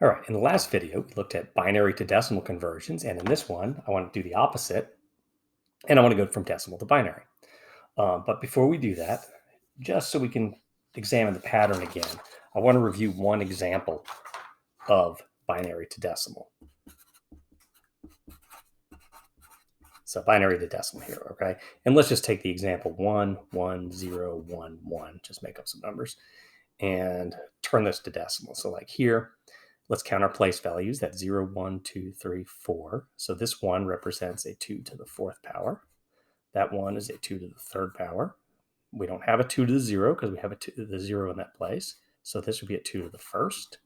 All right, in the last video, we looked at binary to decimal conversions, and in this one, I want to do the opposite, and I want to go from decimal to binary. But before we do that, just so we can examine the pattern again, I want to review one example of binary to decimal. So binary to decimal here, okay? And let's just take the example 1, 1, 0, 1, 1, just make up some numbers, and turn this to decimal. So like here, let's count our place values. That's 0, 1, 2, 3, 4. So this 1 represents a 2 to the 4th power. That 1 is a 2 to the 3rd power. We don't have a 2 to the 0 because we have a 2 to the 0 in that place. So this would be a 2 to the 1st,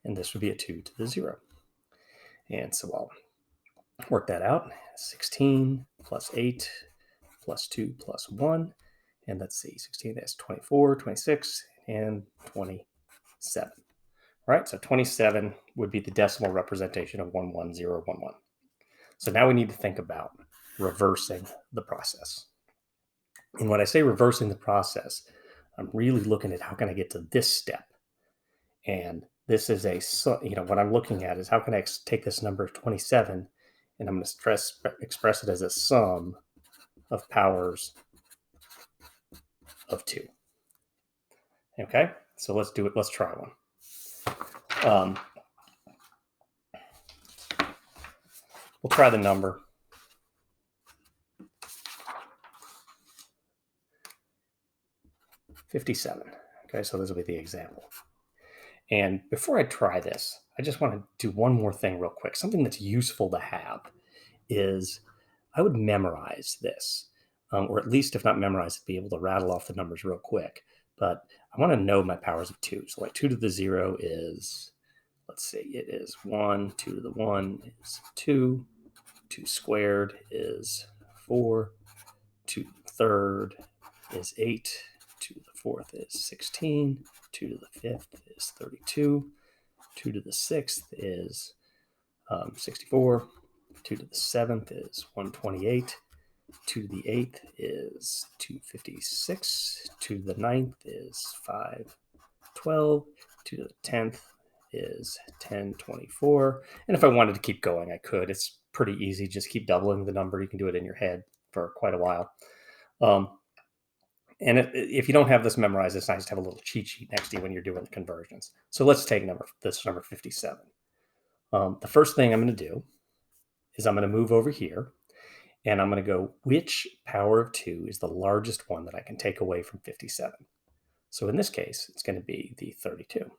and this would be a 2 to the 0. And so I'll work that out. 16 plus 8 plus 2 plus 1. And let's see, 16, that's 24, 26, and 27. All right, so 27 would be the decimal representation of 11011. So now we need to think about reversing the process. And when I say reversing the process, I'm really looking at how can I get to this step. And this is what I'm looking at is how can I take this number of 27 and I'm going to express it as a sum of powers of 2. Okay, so let's do it. Let's try one. We'll try the number 57. Okay, so this will be the example. And before I try this, I just want to do one more thing real quick. Something that's useful to have is I would memorize this, or at least if not memorize it, be able to rattle off the numbers real quick. But I want to know my powers of 2. So like 2 to the 0 is, let's see, it is 1, 2 to the 1 is 2, 2 squared is 4, 2 to the 3rd is 8, 2 to the 4th is 16, 2 to the 5th is 32, 2 to the 6th is 64, 2 to the 7th is 128, 2 to the 8th is 256, 2 to the 9th is 512, 2 to the 10th is 1024. And if I wanted to keep going, I could. It's pretty easy. Just keep doubling the number. You can do it in your head for quite a while. And if you don't have this memorized, it's nice to have a little cheat sheet next to you when you're doing the conversions. So let's take this number 57. The first thing I'm going to do is I'm going to move over here, and I'm going to go, which power of 2 is the largest one that I can take away from 57? So in this case, it's going to be the 32.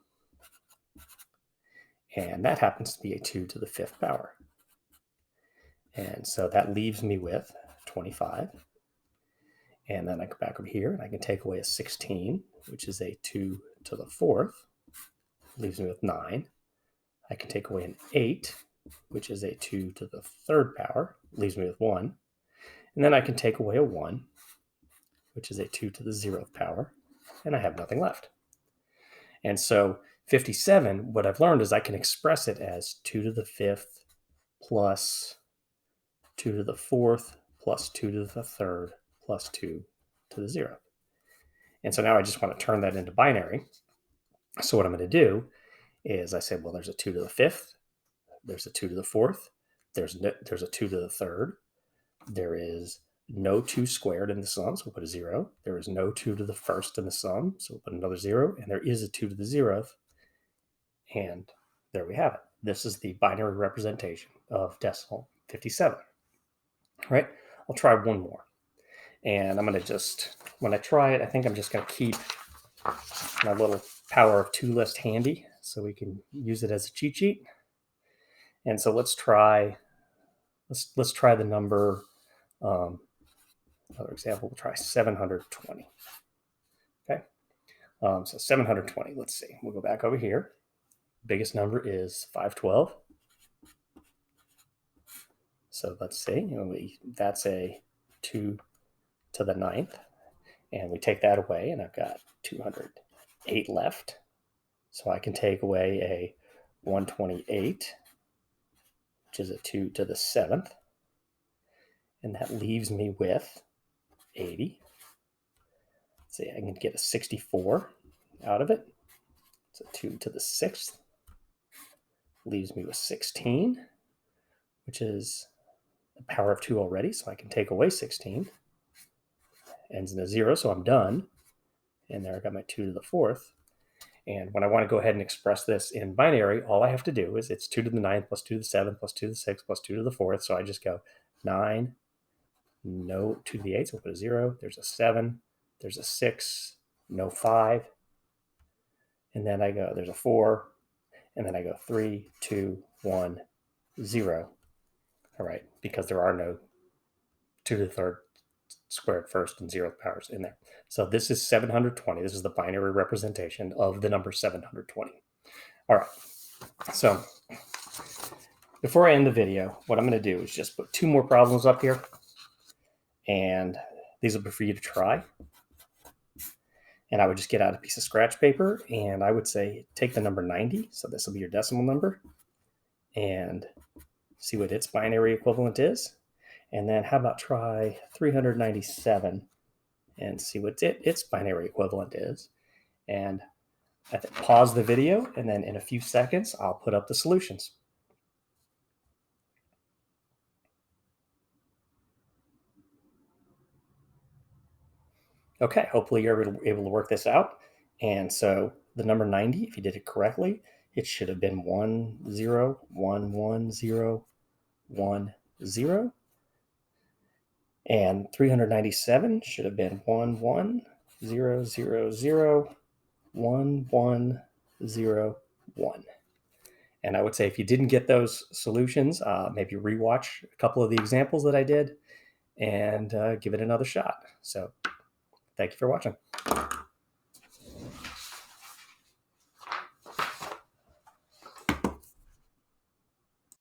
And that happens to be a 2 to the 5th power. And so that leaves me with 25. And then I go back over here and I can take away a 16, which is a 2 to the 4th, leaves me with 9. I can take away an 8, which is a 2 to the 3rd power, leaves me with 1. And then I can take away a 1, which is a 2 to the 0th power, and I have nothing left. And so 57, what I've learned is I can express it as 2 to the 5th plus 2 to the 4th plus 2 to the 3rd plus 2 to the 0th. And so now I just want to turn that into binary. So what I'm going to do is I say, well, there's a 2 to the 5th, there's a 2 to the 4th, there's a 2 to the 3rd, there is no 2 squared in the sum, so we'll put a 0. There is no 2 to the 1st in the sum, so we'll put another 0. And there is a 2 to the 0th. And there we have it. This is the binary representation of decimal 57. All right, I'll try one more. And I'm going to just, when I try it, I think I'm just going to keep my little power of 2 list handy so we can use it as a cheat sheet. And so let's try the number, another example, we'll try 720. Okay, so 720, let's see. We'll go back over here. Biggest number is 512. So let's see, that's a 2 to the 9th. And we take that away, and I've got 208 left. So I can take away a 128, which is a 2 to the 7th. And that leaves me with 80. Let's see, I can get a 64 out of it. It's a 2 to the 6th. leaves me with 16, which is the power of 2 already, so I can take away 16. Ends in a 0, so I'm done. And there I got my 2 to the 4th. And when I want to go ahead and express this in binary, all I have to do is it's 2 to the 9th plus 2 to the 7th plus 2 to the 6th plus 2 to the 4th. So I just go 9, no 2 to the 8th, so we'll put a 0. There's a 7, there's a 6, no 5. And then I go, there's a 4, and then I go 3, 2, 1, 0. All right, because there are no 2 to the 3rd squared first and 0th powers in there. So this is 720. This is the binary representation of the number 720. All right, so before I end the video, what I'm going to do is just put 2 more problems up here, and these will be for you to try. And I would just get out a piece of scratch paper, and I would say take the number 90, so this will be your decimal number, and see what its binary equivalent is. And then how about try 397 and see what its binary equivalent is. And pause the video, and then in a few seconds, I'll put up the solutions. Okay, hopefully you're able to work this out. And so the number 90, if you did it correctly, it should have been 1, 0, 1, 1, 0, 1, 0. And 397 should have been 1, 1, 0, 0, 0, 1, 1, 0, 1. And I would say if you didn't get those solutions, maybe rewatch a couple of the examples that I did and give it another shot. So thank you for watching.